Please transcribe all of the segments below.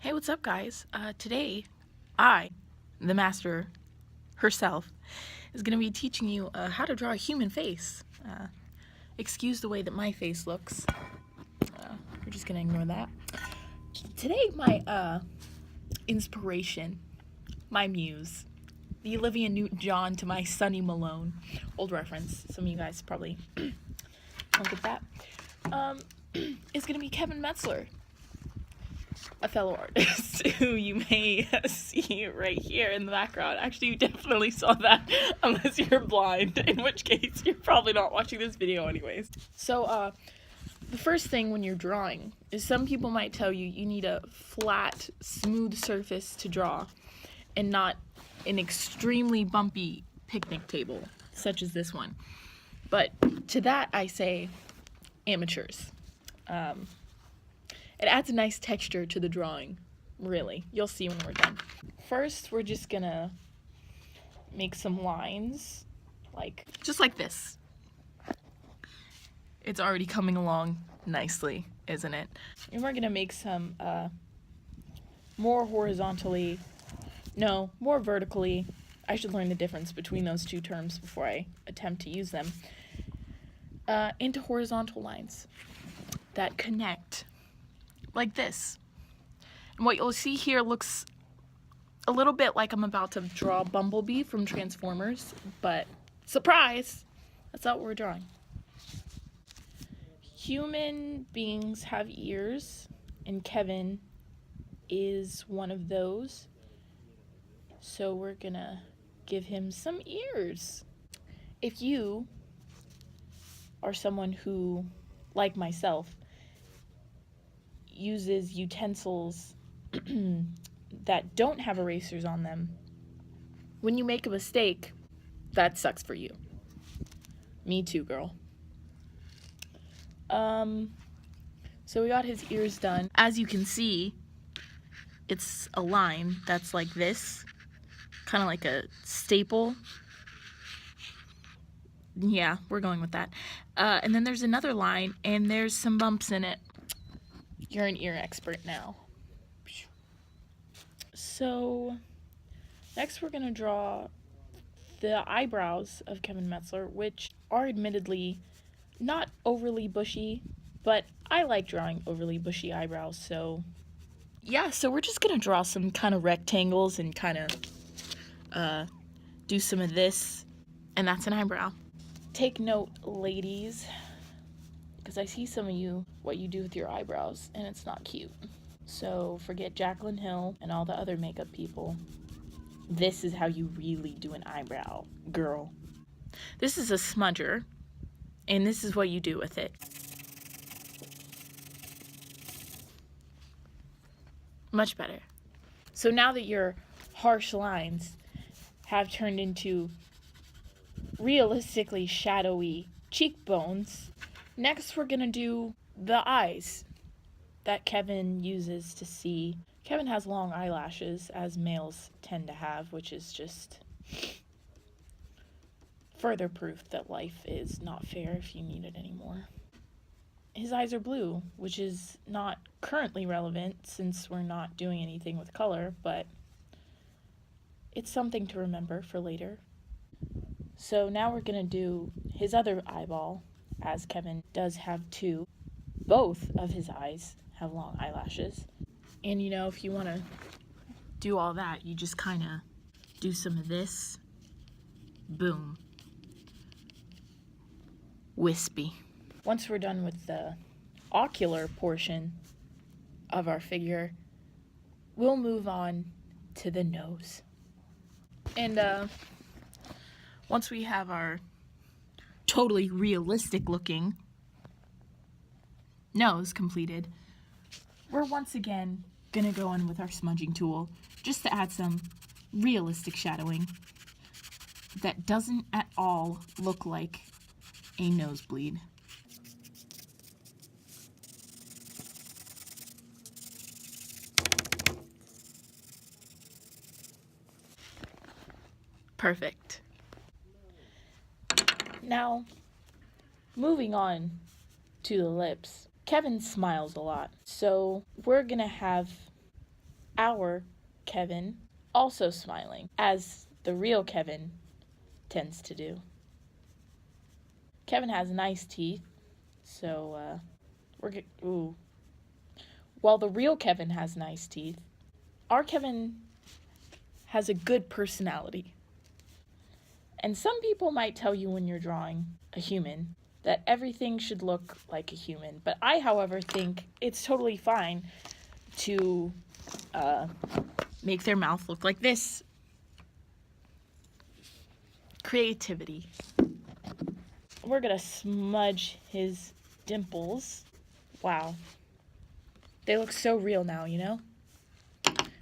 Hey, what's up, guys? Today, I, the master herself, is going to be teaching you how to draw a human face. Excuse the way that my face looks. We're just going to ignore that. Today, my inspiration, my muse, the Olivia Newton-John to my Sonny Malone, old reference. Some of you guys probably don't get that. Is going to be Kevin Metzler, a fellow artist who you may see right here in the background. Actually, you definitely saw that unless you're blind, in which case you're probably not watching this video anyways. So, the first thing when you're drawing is some people might tell you you need a flat, smooth surface to draw and not an extremely bumpy picnic table, such as this one. But to that I say, amateurs. It adds a nice texture to the drawing, really. You'll see when we're done. First, we're just gonna make some lines, just like this. It's already coming along nicely, isn't it? And we're gonna make some more vertically. I should learn the difference between those two terms before I attempt to use them. Into horizontal lines that connect. Like this. And what you'll see here looks a little bit like I'm about to draw Bumblebee from Transformers, but surprise! That's not what we're drawing. Human beings have ears, and Kevin is one of those. So we're gonna give him some ears. If you are someone who, like myself, uses utensils that don't have erasers on them, when you make a mistake, that sucks for you. Me too, girl. So we got his ears done. As you can see, it's a line that's like this, kind of like a staple. Yeah, we're going with that. And then there's another line, and there's some bumps in it. You're an ear expert now. So, next we're going to draw the eyebrows of Kevin Metzler, which are admittedly not overly bushy, but I like drawing overly bushy eyebrows, so yeah, so we're just going to draw some kind of rectangles and kind of do some of this, and that's an eyebrow. Take note, ladies, because I see some of you, what you do with your eyebrows, and it's not cute. So forget Jaclyn Hill and all the other makeup people. This is how you really do an eyebrow, girl. This is a smudger, and this is what you do with it. Much better. So now that your harsh lines have turned into realistically shadowy cheekbones, next we're gonna do the eyes that Kevin uses to see. Kevin has long eyelashes, as males tend to have, which is just further proof that life is not fair if you need it anymore. His eyes are blue, which is not currently relevant since we're not doing anything with color, but it's something to remember for later. So now we're gonna do his other eyeball, as Kevin does have two. Both of his eyes have long eyelashes. And you know, if you want to do all that, you just kind of do some of this. Boom. Wispy. Once we're done with the ocular portion of our figure, we'll move on to the nose. And once we have our totally realistic looking nose completed, we're once again gonna go in with our smudging tool just to add some realistic shadowing that doesn't at all look like a nosebleed. Perfect. Now, moving on to the lips. Kevin smiles a lot, so we're gonna have our Kevin also smiling, as the real Kevin tends to do. Kevin has nice teeth, so while the real Kevin has nice teeth, our Kevin has a good personality. And some people might tell you when you're drawing a human that everything should look like a human. But I, however, think it's totally fine to make their mouth look like this. Creativity. We're gonna smudge his dimples. Wow. They look so real now, you know?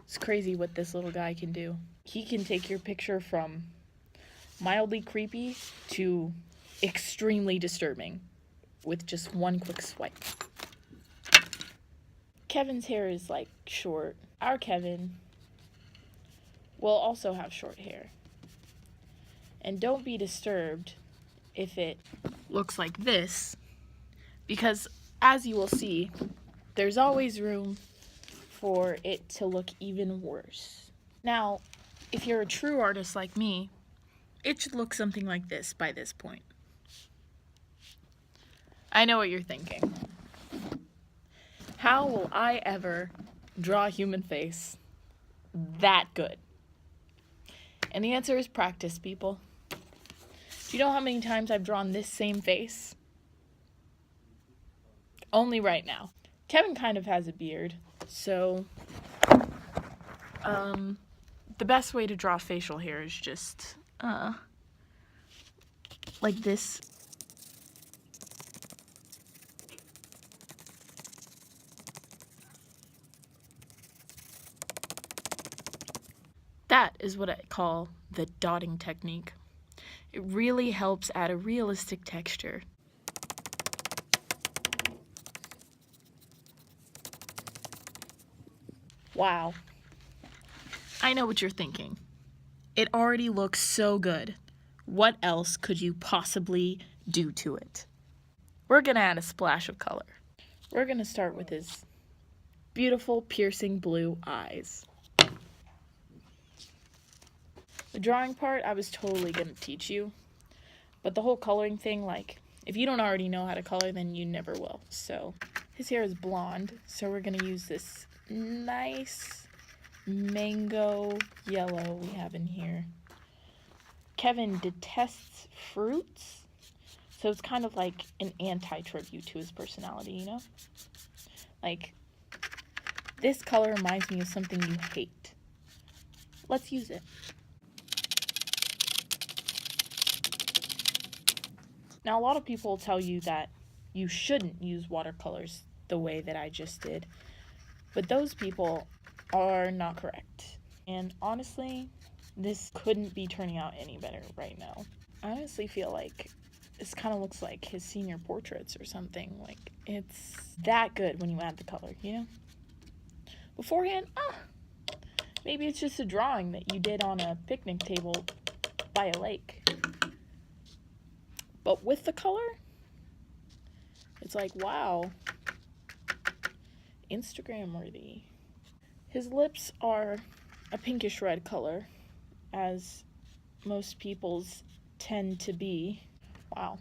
It's crazy what this little guy can do. He can take your picture from mildly creepy to extremely disturbing with just one quick swipe. Kevin's hair is like short. Our Kevin will also have short hair. And don't be disturbed if it looks like this, because as you will see, there's always room for it to look even worse. Now, if you're a true artist like me, it should look something like this by this point. I know what you're thinking. How will I ever draw a human face that good? And the answer is practice, people. Do you know how many times I've drawn this same face? Only right now. Kevin kind of has a beard, so the best way to draw facial hair is just like this. That is what I call the dotting technique. It really helps add a realistic texture. Wow. I know what you're thinking. It already looks so good. What else could you possibly do to it? We're gonna add a splash of color. We're gonna start with his beautiful, piercing blue eyes. The drawing part, I was totally gonna teach you. But the whole coloring thing, like, if you don't already know how to color, then you never will. So, his hair is blonde, so we're gonna use this nice mango yellow we have in here. Kevin detests fruits, so it's kind of like an anti-tribute to his personality, you know? Like, this color reminds me of something you hate. Let's use it. Now, a lot of people will tell you that you shouldn't use watercolors the way that I just did, but those people are not correct. And honestly, this couldn't be turning out any better right now. I honestly feel like this kind of looks like his senior portraits or something. Like, it's that good when you add the color, you know? Beforehand, maybe it's just a drawing that you did on a picnic table by a lake. But with the color, it's like, wow, Instagram worthy. His lips are a pinkish red color, as most people's tend to be. Wow,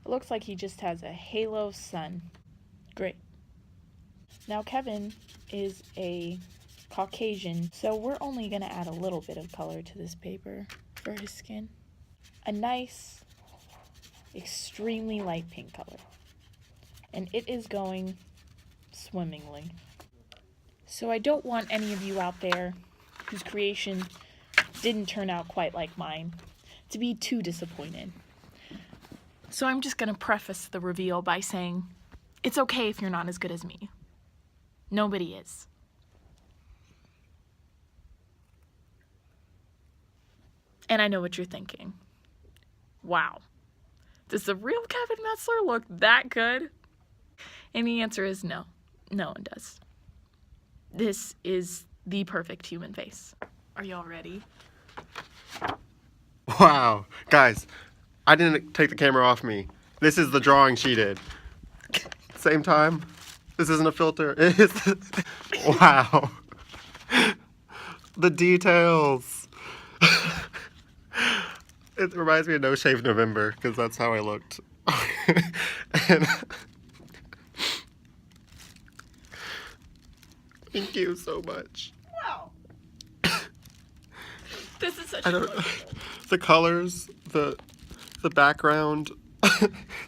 it looks like he just has a halo sun. Great. Now Kevin is a Caucasian, so we're only gonna add a little bit of color to this paper for his skin. A nice, extremely light pink color. And it is going swimmingly. So I don't want any of you out there whose creation didn't turn out quite like mine to be too disappointed. So I'm just gonna preface the reveal by saying, it's okay if you're not as good as me. Nobody is. And I know what you're thinking. Wow. Does the real Kevin Metzler look that good? And the answer is no. No one does. This is the perfect human face. Are y'all ready? Wow. Guys, I didn't take the camera off me. This is the drawing she did. Same time. This isn't a filter. Wow. The details. It reminds me of No Shave November because that's how I looked. And thank you so much. Wow. This is such I a don't. pleasure. The colors, the background,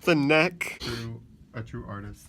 the neck. A true artist.